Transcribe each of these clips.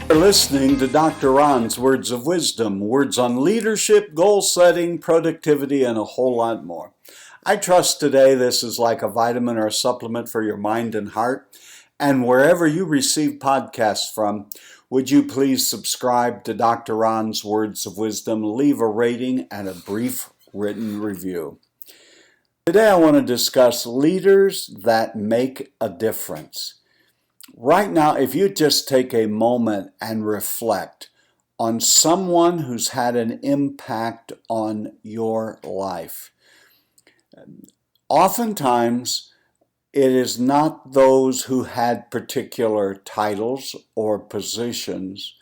You're listening to Dr. Ron's Words of Wisdom, words on leadership, goal setting, productivity, and a whole lot more. I trust today this is like a vitamin or a supplement for your mind and heart. And wherever you receive podcasts from, would you please subscribe to Dr. Ron's Words of Wisdom, leave a rating and a brief written review. Today I want to discuss leaders that make a difference. Right now, if you just take a moment and reflect on someone who's had an impact on your life, oftentimes it is not those who had particular titles or positions.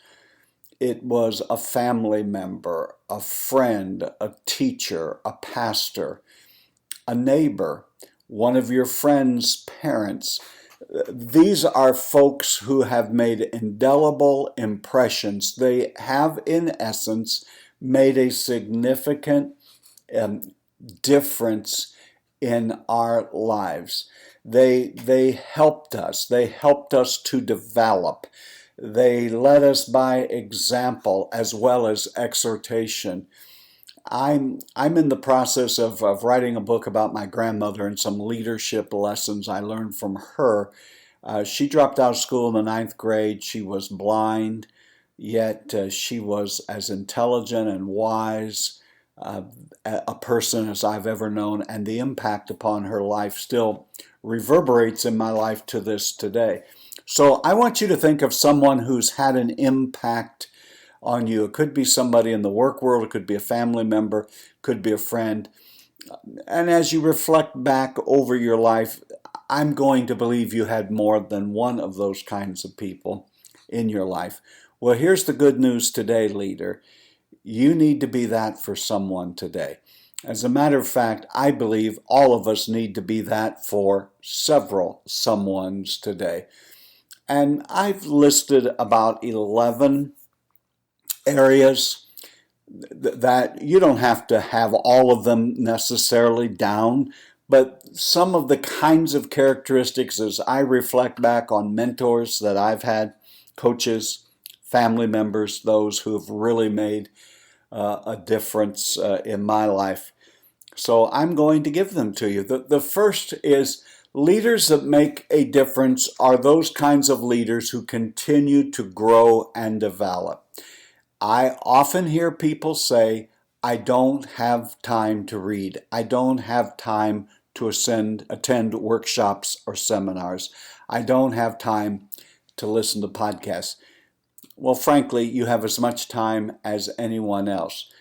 It was a family member, a friend, a teacher, a pastor, a neighbor, one of your friends' parents. These are folks who have made indelible impressions. They have, in essence, made a significant difference in our lives. They helped us. They helped us to develop. They led us by example as well as exhortation. I'm in the process of writing a book about my grandmother and some leadership lessons I learned from her. She dropped out of school in the ninth grade. She was blind, yet she was as intelligent and wise a person as I've ever known, and the impact upon her life still reverberates in my life to this today. So I want you to think of someone who's had an impact on you. It could be somebody in the work world, it could be a family member, could be a friend. And as you reflect back over your life, I'm going to believe you had more than one of those kinds of people in your life. Well, here's the good news today, leader. You need to be that for someone today. As a matter of fact, I believe all of us need to be that for several someones today. And I've listed about 11 areas that you don't have to have all of them necessarily down, but some of the kinds of characteristics as I reflect back on mentors that I've had, coaches, family members, those who have really made a difference in my life. So I'm going to give them to you. The first is leaders that make a difference are those kinds of leaders who continue to grow and develop. I often hear people say, I don't have time to read. I don't have time to attend workshops or seminars. I don't have time to listen to podcasts. Well, frankly, you have as much time as anyone else.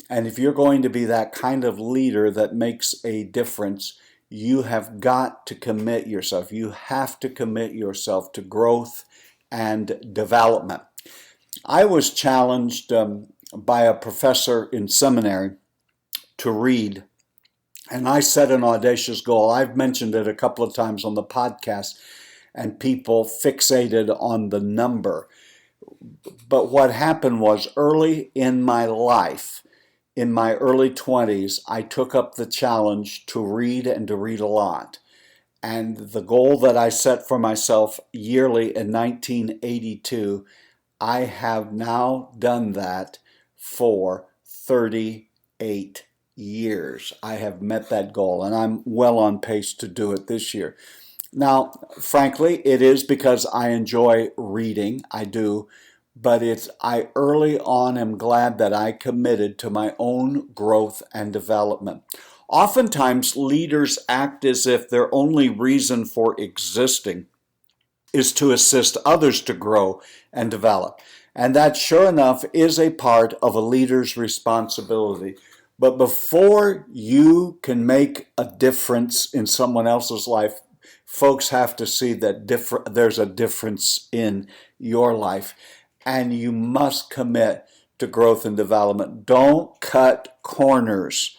And if you're going to be that kind of leader that makes a difference, you have got to commit yourself. You have to commit yourself to growth and development. I was challenged by a professor in seminary to read, and I set an audacious goal. I've mentioned it a couple of times on the podcast, and people fixated on the number. But what happened was early in my life, in my early 20s, I took up the challenge to read and to read a lot. And the goal that I set for myself yearly in 1982, I have now done that for 38 years. I have met that goal, and I'm well on pace to do it this year. Now, frankly, it is because I enjoy reading. I do. But I early on am glad that I committed to my own growth and development. Oftentimes, leaders act as if their only reason for existing is to assist others to grow and develop. And that, sure enough, is a part of a leader's responsibility. But before you can make a difference in someone else's life, folks have to see that there's a difference in your life. And you must commit to growth and development. Don't cut corners.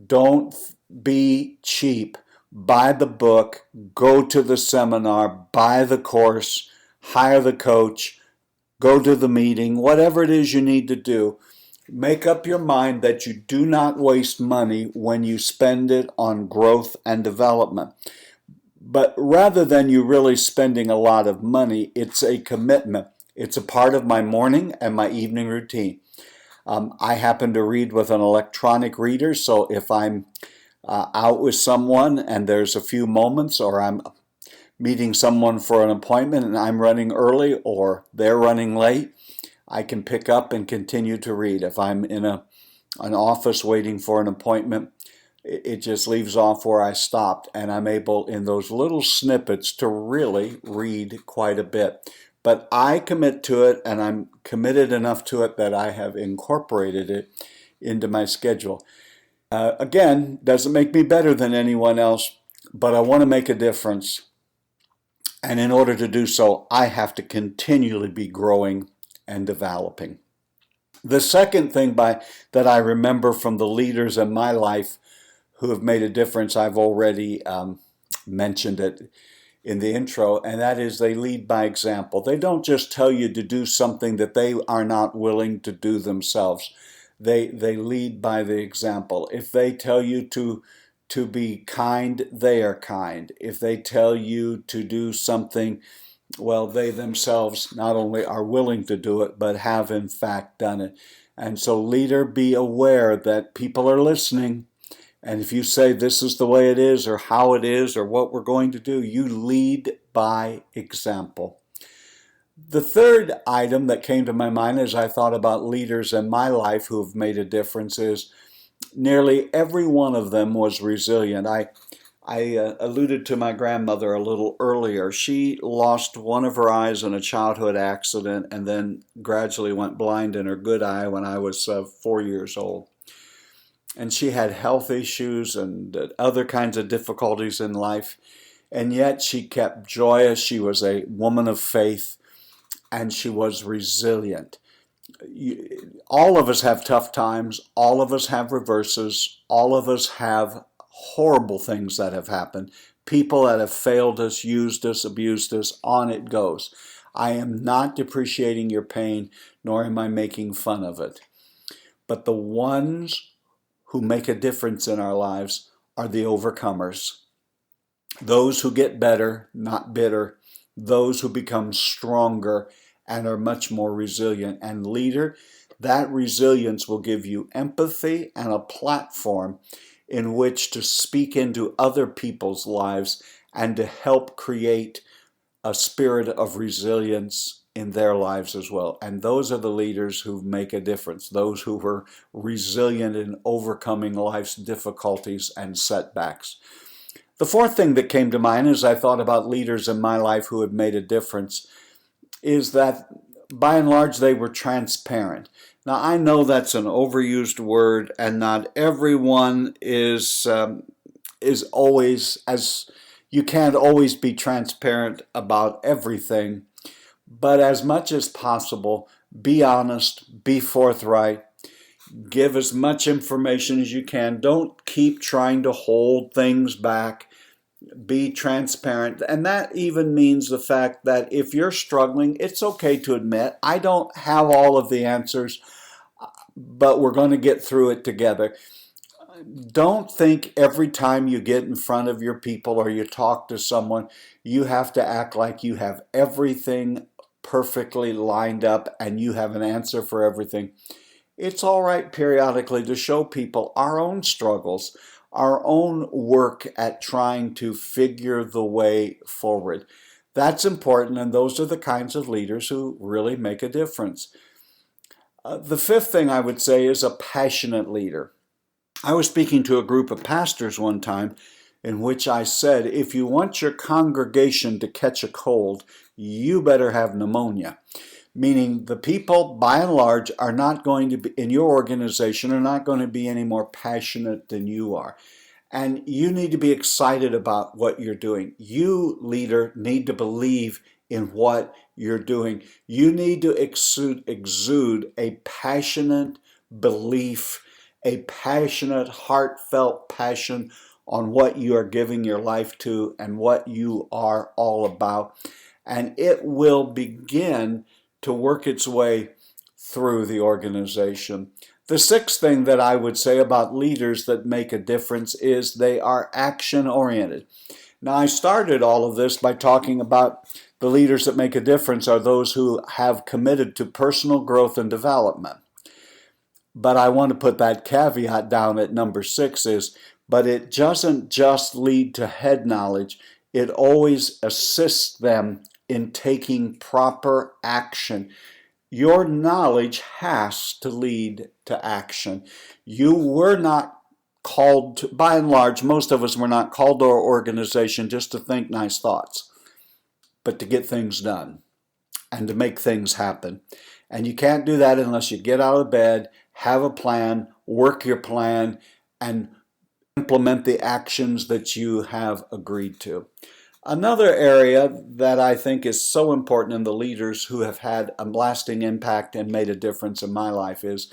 Don't be cheap. Buy the book, go to the seminar, buy the course, hire the coach, go to the meeting, whatever it is you need to do. Make up your mind that you do not waste money when you spend it on growth and development. But rather than you really spending a lot of money, it's a commitment It's a part of my morning and my evening routine. I happen to read with an electronic reader, so if I'm out with someone and there's a few moments, or I'm meeting someone for an appointment and I'm running early or they're running late, I can pick up and continue to read. If I'm in an office waiting for an appointment, it just leaves off where I stopped, and I'm able in those little snippets to really read quite a bit. But I commit to it, and I'm committed enough to it that I have incorporated it into my schedule. Again, doesn't make me better than anyone else, but I want to make a difference. And in order to do so, I have to continually be growing and developing. The second thing that I remember from the leaders in my life who have made a difference, I've already mentioned it in the intro, and that is they lead by example. They don't just tell you to do something that they are not willing to do themselves. They lead by the example. If they tell you to be kind, they are kind. If they tell you to do something, well, they themselves not only are willing to do it, but have in fact done it. And so, leader, be aware that people are listening. And if you say this is the way it is, or how it is, or what we're going to do, you lead by example. The third item that came to my mind as I thought about leaders in my life who have made a difference is nearly every one of them was resilient. I alluded to my grandmother a little earlier. She lost one of her eyes in a childhood accident and then gradually went blind in her good eye when I was 4 years old. And she had health issues and other kinds of difficulties in life. And yet she kept joyous. She was a woman of faith, and she was resilient. All of us have tough times. All of us have reverses. All of us have horrible things that have happened. People that have failed us, used us, abused us, on it goes. I am not depreciating your pain, nor am I making fun of it. But the ones who make a difference in our lives are the overcomers. Those who get better, not bitter. Those who become stronger and are much more resilient. And leader, that resilience will give you empathy and a platform in which to speak into other people's lives and to help create a spirit of resilience in their lives as well. And those are the leaders who make a difference, those who were resilient in overcoming life's difficulties and setbacks. The fourth thing that came to mind as I thought about leaders in my life who have made a difference is that by and large they were transparent. Now I know that's an overused word, and not everyone is always, as you can't always be transparent about everything, but as much as possible, be honest, be forthright, give as much information as you can. Don't keep trying to hold things back. Be transparent. And that even means the fact that if you're struggling, it's okay to admit, I don't have all of the answers, but we're going to get through it together. Don't think every time you get in front of your people or you talk to someone, you have to act like you have everything perfectly lined up and you have an answer for everything. It's all right periodically to show people our own struggles, our own work at trying to figure the way forward. That's important, and those are the kinds of leaders who really make a difference. The fifth thing I would say is a passionate leader. I was speaking to a group of pastors one time in which I said, if you want your congregation to catch a cold, you better have pneumonia. Meaning the people, by and large, are not going to be, in your organization, are not going to be any more passionate than you are. And you need to be excited about what you're doing. You, leader, need to believe in what you're doing. You need to exude a passionate belief, a passionate, heartfelt passion on what you are giving your life to and what you are all about. And it will begin to work its way through the organization. The sixth thing that I would say about leaders that make a difference is they are action-oriented. Now, I started all of this by talking about The leaders that make a difference are those who have committed to personal growth and development. But I want to put that caveat down at number 6 is, but it doesn't just lead to head knowledge, it always assists them in taking proper action. Your knowledge has to lead to action. You were not called to, by and large, most of us were not called to our organization just to think nice thoughts, but to get things done and to make things happen. And you can't do that unless you get out of bed, have a plan, work your plan, and implement the actions that you have agreed to. Another area that I think is so important in the leaders who have had a lasting impact and made a difference in my life is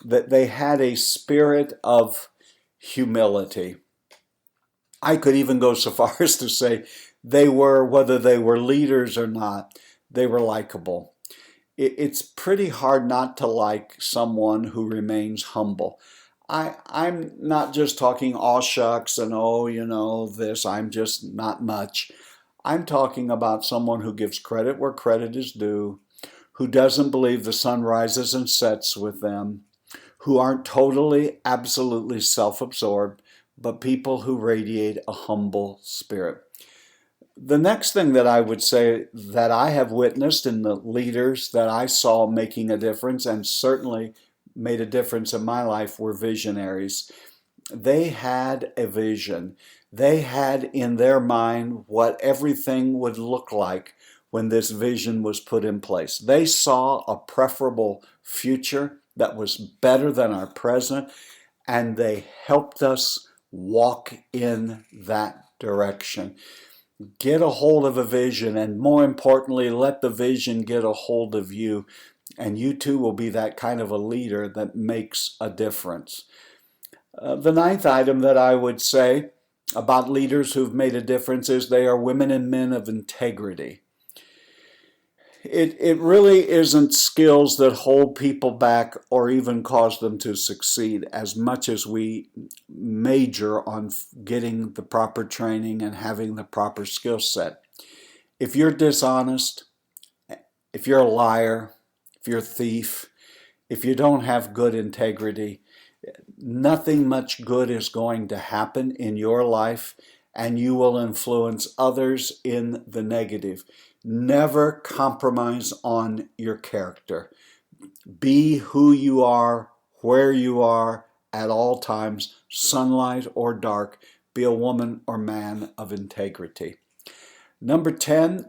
that they had a spirit of humility. I could even go so far as to say they were, whether they were leaders or not, they were likable. It's pretty hard not to like someone who remains humble. I'm not just talking aw shucks and this, I'm just not much. I'm talking about someone who gives credit where credit is due, who doesn't believe the sun rises and sets with them, who aren't totally, absolutely self-absorbed, but people who radiate a humble spirit. The next thing that I would say that I have witnessed in the leaders that I saw making a difference, and certainly made a difference in my life, were visionaries. They had a vision. They had in their mind what everything would look like when this vision was put in place. They saw a preferable future that was better than our present, and they helped us walk in that direction. Get a hold of a vision, and more importantly, let the vision get a hold of you, and you too will be that kind of a leader that makes a difference. The ninth item that I would say about leaders who've made a difference is they are women and men of integrity. It really isn't skills that hold people back or even cause them to succeed as much as we major on getting the proper training and having the proper skill set. If you're dishonest, if you're a liar, if you're a thief, if you don't have good integrity, nothing much good is going to happen in your life, and you will influence others in the negative. Never compromise on your character. Be who you are, where you are, at all times, sunlight or dark. Be a woman or man of integrity. Number 10,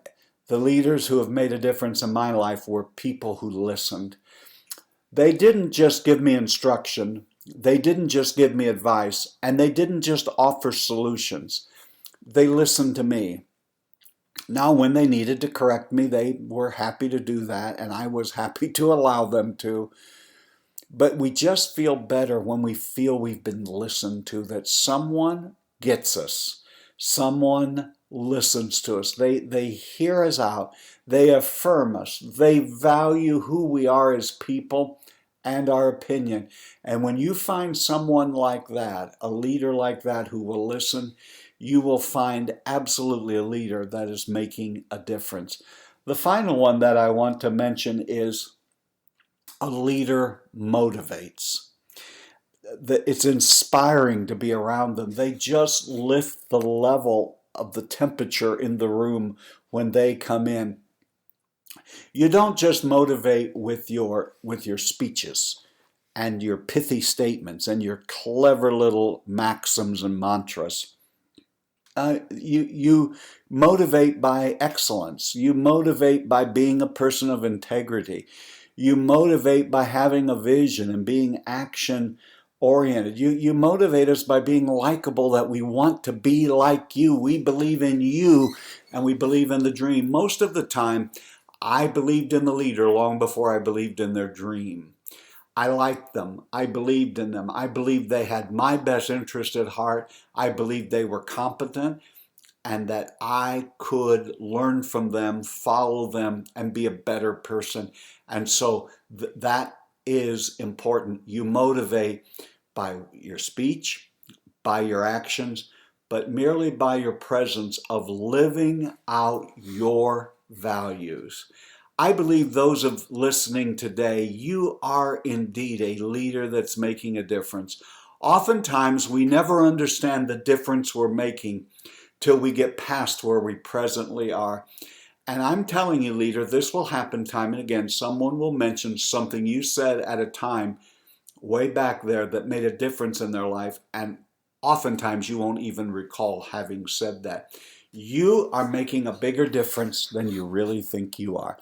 the leaders who have made a difference in my life were people who listened. They didn't just give me instruction. They didn't just give me advice, and they didn't just offer solutions. They listened to me. Now, when they needed to correct me, they were happy to do that, and I was happy to allow them to. But we just feel better when we feel we've been listened to, that someone gets us. Someone listens to us. They hear us out. They affirm us. They value who we are as people and our opinion. And when you find someone like that, a leader like that who will listen, you will find absolutely a leader that is making a difference. The final one that I want to mention is a leader motivates. It's inspiring to be around them. They just lift the level of the temperature in the room when they come in. You don't just motivate with your speeches and your pithy statements and your clever little maxims and mantras. You motivate by excellence. You motivate by being a person of integrity. You motivate by having a vision and being action oriented. You motivate us by being likable, that we want to be like you. We believe in you and we believe in the dream. Most of the time, I believed in the leader long before I believed in their dream. I liked them. I believed in them. I believed they had my best interest at heart. I believed they were competent and that I could learn from them, follow them, and be a better person. And so that is important. You motivate by your speech, by your actions, but merely by your presence of living out your values. I believe those of listening today, you are indeed a leader that's making a difference. Oftentimes, we never understand the difference we're making till we get past where we presently are. And I'm telling you, leader, this will happen time and again. Someone will mention something you said at a time way back there that made a difference in their life, and oftentimes you won't even recall having said that. You are making a bigger difference than you really think you are.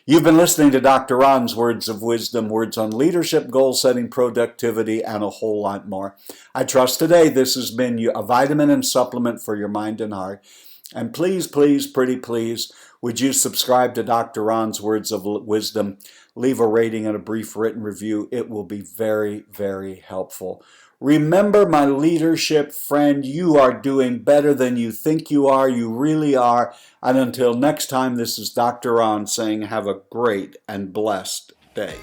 You've been listening to Dr. Ron's Words of Wisdom, words on leadership, goal setting, productivity, and a whole lot more. I trust today this has been a vitamin and supplement for your mind and heart. And please, please, pretty please, would you subscribe to Dr. Ron's Words of Wisdom? Leave a rating and a brief written review. It will be very, very helpful. Remember, my leadership friend, you are doing better than you think you are. You really are. And until next time, this is Dr. Ron saying have a great and blessed day.